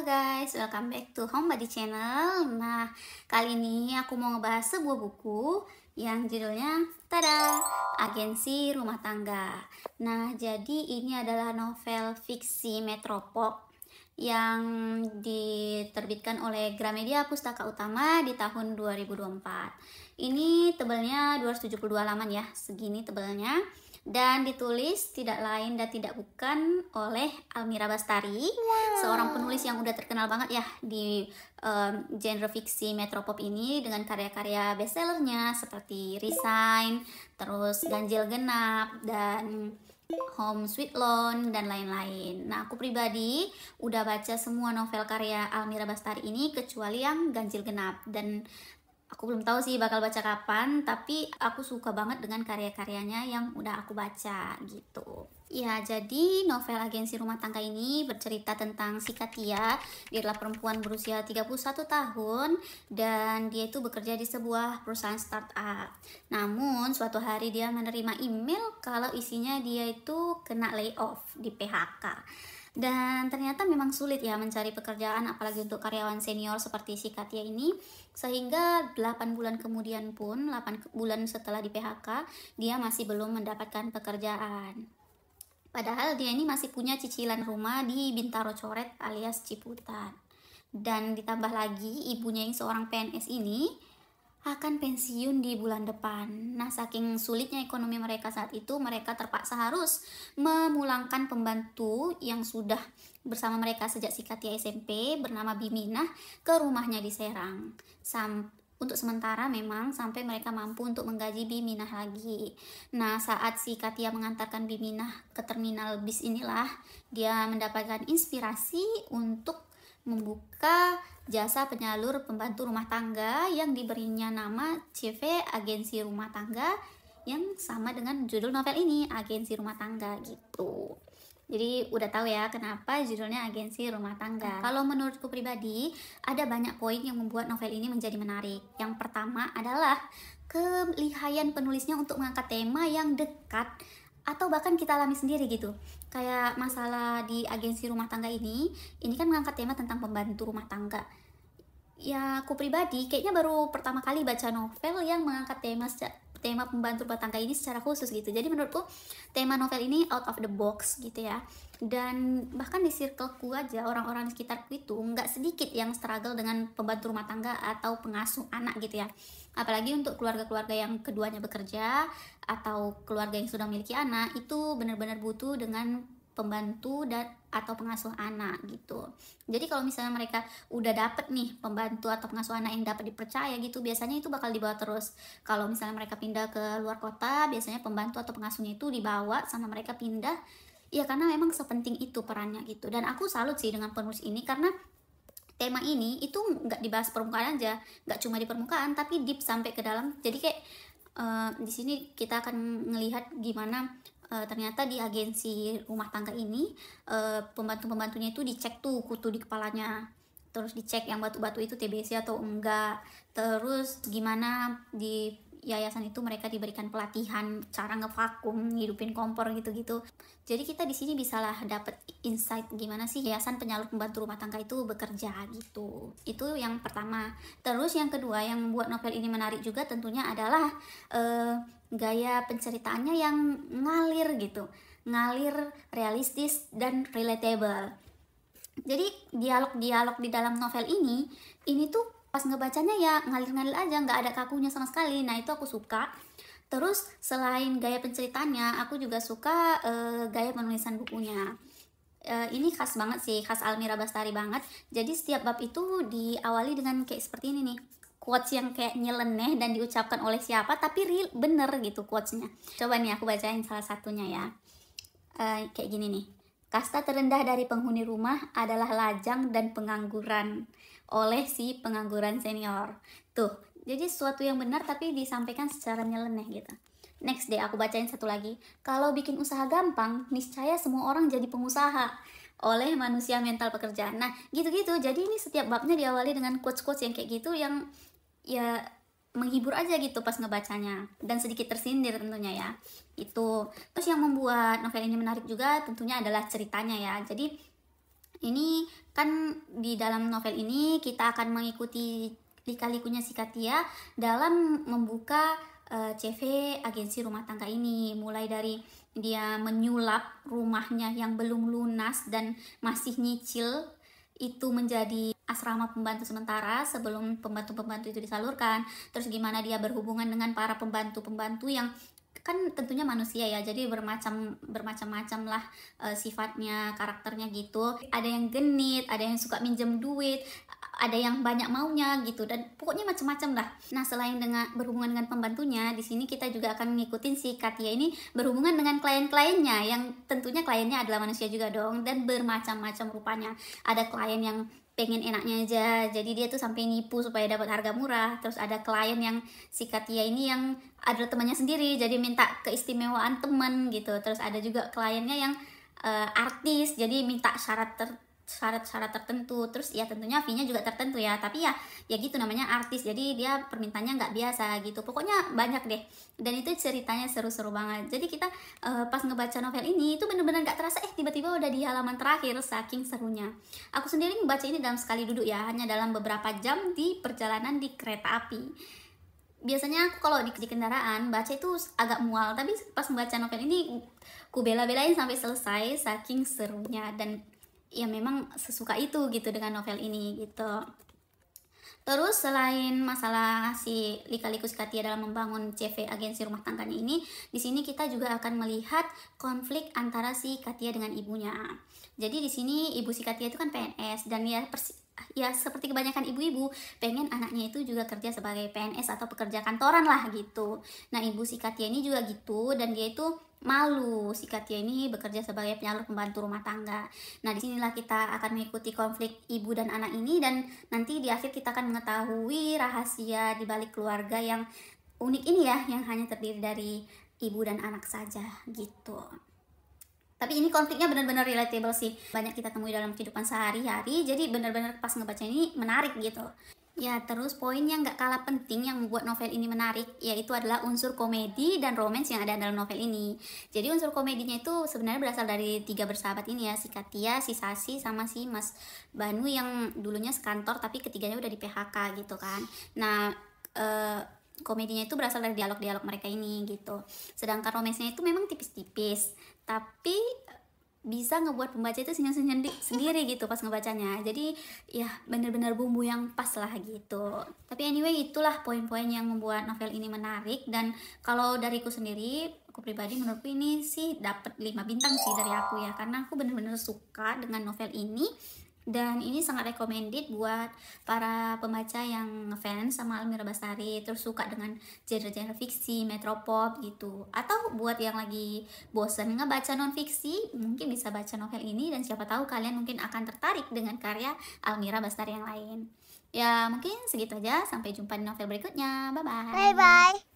Halo guys, welcome back to Homebody Channel. Nah, kali ini aku mau ngebahas sebuah buku yang judulnya tada, Agensi Rumah Tangga. Nah, jadi ini adalah novel fiksi Metropop yang diterbitkan oleh Gramedia Pustaka Utama di tahun 2024. Ini tebalnya 272 halaman ya, segini tebalnya. Dan ditulis tidak lain dan tidak bukan oleh Almira Bastari, seorang penulis yang udah terkenal banget ya di genre fiksi Metropop ini dengan karya-karya bestsellernya seperti Resign, terus Ganjil Genap, dan Home Sweet Loan, dan lain-lain. Nah, aku pribadi udah baca semua novel karya Almira Bastari ini kecuali yang Ganjil Genap, dan aku belum tahu sih bakal baca kapan, tapi aku suka banget dengan karya-karyanya yang udah aku baca gitu. Ya, jadi novel Agensi Rumah Tangga ini bercerita tentang si Katia. Dia adalah perempuan berusia 31 tahun dan dia itu bekerja di sebuah perusahaan startup. Namun suatu hari dia menerima email kalau isinya dia itu kena layoff, di PHK. Dan ternyata memang sulit ya mencari pekerjaan apalagi untuk karyawan senior seperti si Katia ini, sehingga 8 bulan kemudian pun, 8 bulan setelah di PHK, dia masih belum mendapatkan pekerjaan. Padahal dia ini masih punya cicilan rumah di Bintaro Coret alias Ciputat. Dan ditambah lagi ibunya yang seorang PNS ini akan pensiun di bulan depan. Nah, saking sulitnya ekonomi mereka saat itu, mereka terpaksa harus memulangkan pembantu yang sudah bersama mereka sejak si Katia SMP bernama Biminah ke rumahnya di Serang. Untuk sementara memang sampai mereka mampu untuk menggaji Biminah lagi. Nah, saat si Katia mengantarkan Biminah ke terminal bis inilah dia mendapatkan inspirasi untuk membuka jasa penyalur pembantu rumah tangga yang diberinya nama CV Agensi Rumah Tangga, yang sama dengan judul novel ini, Agensi Rumah Tangga gitu. Jadi udah tahu ya kenapa judulnya Agensi Rumah Tangga. Kalau menurutku pribadi, ada banyak poin yang membuat novel ini menjadi menarik. Yang pertama adalah kelihayan penulisnya untuk mengangkat tema yang dekat atau bahkan kita alami sendiri gitu. Kayak masalah di Agensi Rumah Tangga ini kan mengangkat tema tentang pembantu rumah tangga. Ya, aku pribadi kayaknya baru pertama kali baca novel yang mengangkat tema pembantu rumah tangga ini secara khusus gitu. Jadi menurutku tema novel ini out of the box gitu ya. Dan bahkan di circleku aja, orang-orang di sekitarku itu nggak sedikit yang struggle dengan pembantu rumah tangga atau pengasuh anak gitu ya. Apalagi untuk keluarga-keluarga yang keduanya bekerja atau keluarga yang sudah memiliki anak, itu benar-benar butuh dengan pembantu atau pengasuh anak gitu. Jadi kalau misalnya mereka udah dapet nih pembantu atau pengasuh anak yang dapat dipercaya gitu, biasanya itu bakal dibawa terus. Kalau misalnya mereka pindah ke luar kota, biasanya pembantu atau pengasuhnya itu dibawa sama mereka pindah. Ya, karena memang sepenting itu perannya gitu. Dan aku salut sih dengan penulis ini, karena tema ini itu nggak dibahas permukaan aja, nggak cuma di permukaan tapi deep sampai ke dalam. Jadi kayak di sini kita akan melihat gimana ternyata di agensi rumah tangga ini pembantu-pembantunya itu dicek tuh kutu di kepalanya, terus dicek yang batu-batu itu TBC atau enggak, terus gimana di yayasan itu mereka diberikan pelatihan cara ngevakum, hidupin kompor gitu-gitu. Jadi kita di sini bisalah dapet insight gimana sih yayasan penyalur pembantu rumah tangga itu bekerja gitu. Itu yang pertama. Terus yang kedua yang membuat novel ini menarik juga tentunya adalah gaya penceritaannya yang ngalir gitu, ngalir, realistis, dan relatable. Jadi dialog-dialog di dalam novel ini tuh pas ngebacanya ya ngalir-ngalir aja, nggak ada kakunya sama sekali. Nah, itu aku suka. Terus selain gaya penceritanya, aku juga suka gaya penulisan bukunya. Ini khas banget sih, khas Almira Bastari banget. Jadi setiap bab itu diawali dengan kayak seperti ini nih, quotes yang kayak nyeleneh dan diucapkan oleh siapa tapi real, bener gitu quotesnya. Coba nih aku bacain salah satunya ya. Kayak gini nih. Kasta terendah dari penghuni rumah adalah lajang dan pengangguran oleh si pengangguran senior. Tuh, jadi sesuatu yang benar tapi disampaikan secara nyeleneh gitu. Next deh, aku bacain satu lagi. Kalau bikin usaha gampang, niscaya semua orang jadi pengusaha oleh manusia mental pekerjaan. Nah, gitu-gitu. Jadi ini setiap babnya diawali dengan quotes-quotes yang kayak gitu, yang ya menghibur aja gitu pas ngebacanya, dan sedikit tersindir tentunya ya. Itu. Terus yang membuat novel ini menarik juga tentunya adalah ceritanya ya. Jadi Ini kan di dalam novel ini kita akan mengikuti lika-likunya si Katia dalam membuka CV agensi rumah tangga ini, mulai dari dia menyulap rumahnya yang belum lunas dan masih nyicil itu menjadi asrama pembantu sementara sebelum pembantu-pembantu itu disalurkan. Terus gimana dia berhubungan dengan para pembantu-pembantu yang kan tentunya manusia ya, jadi bermacam-macam lah sifatnya, karakternya gitu. Ada yang genit, ada yang suka minjem duit, ada yang banyak maunya gitu, dan pokoknya macam-macam lah. Nah, selain dengan berhubungan dengan pembantunya, di sini kita juga akan ngikutin si Katia ini berhubungan dengan klien-kliennya, yang tentunya kliennya adalah manusia juga dong, dan bermacam-macam rupanya. Ada klien yang pengen enaknya aja, jadi dia tuh sampai nipu supaya dapat harga murah. Terus ada klien yang si Katia ini yang adalah temannya sendiri, jadi minta keistimewaan teman gitu. Terus ada juga kliennya yang artis, jadi minta syarat-syarat tertentu. Terus ya tentunya fee-nya juga tertentu ya, tapi ya gitu, namanya artis, jadi dia permintaannya nggak biasa gitu. Pokoknya banyak deh, dan itu ceritanya seru-seru banget. Jadi kita pas ngebaca novel ini itu bener-bener nggak terasa tiba-tiba udah di halaman terakhir, saking serunya. Aku sendiri membaca ini dalam sekali duduk ya, hanya dalam beberapa jam di perjalanan di kereta api. Biasanya aku kalau di kendaraan baca itu agak mual, tapi pas membaca novel ini ku bela-belain sampai selesai saking serunya, dan ya memang sesuka itu gitu dengan novel ini gitu. Terus selain masalah si lika-liku si Katia dalam membangun CV agensi rumah tangganya ini, di sini kita juga akan melihat konflik antara si Katia dengan ibunya. Jadi di sini ibu si Katia itu kan PNS, dan ya seperti kebanyakan ibu-ibu pengen anaknya itu juga kerja sebagai PNS atau pekerja kantoran lah gitu. Nah, ibu si Katia ini juga gitu, dan dia itu malu si Katia ini bekerja sebagai penyalur pembantu rumah tangga. Nah, disinilah kita akan mengikuti konflik ibu dan anak ini, dan nanti di akhir kita akan mengetahui rahasia di balik keluarga yang unik ini ya, yang hanya terdiri dari ibu dan anak saja gitu. Tapi ini konfliknya benar-benar relatable sih, banyak kita temui dalam kehidupan sehari-hari, jadi benar-benar pas ngebaca ini menarik gitu. Ya, terus poin yang gak kalah penting yang membuat novel ini menarik, yaitu adalah unsur komedi dan romance yang ada dalam novel ini. Jadi unsur komedinya itu sebenarnya berasal dari 3 bersahabat ini ya, si Katia, si Sasi, sama si Mas Banu yang dulunya sekantor tapi ketiganya udah di PHK gitu kan. Nah, komedinya itu berasal dari dialog-dialog mereka ini gitu. Sedangkan romansnya itu memang tipis-tipis, tapi bisa ngebuat pembaca itu senyum-senyum sendiri gitu pas ngebacanya. Jadi ya bener-bener bumbu yang pas lah gitu. Tapi anyway, itulah poin-poin yang membuat novel ini menarik. Dan kalau dariku sendiri, aku pribadi menurutku ini sih dapat 5 bintang sih dari aku ya, karena aku bener-bener suka dengan novel ini. Dan ini sangat recommended buat para pembaca yang ngefans sama Almira Bastari, terus suka dengan genre-genre fiksi, metropop gitu. Atau buat yang lagi bosen ngebaca non-fiksi, mungkin bisa baca novel ini, dan siapa tahu kalian mungkin akan tertarik dengan karya Almira Bastari yang lain. Ya mungkin segitu aja, sampai jumpa di novel berikutnya. Bye-bye. Bye-bye.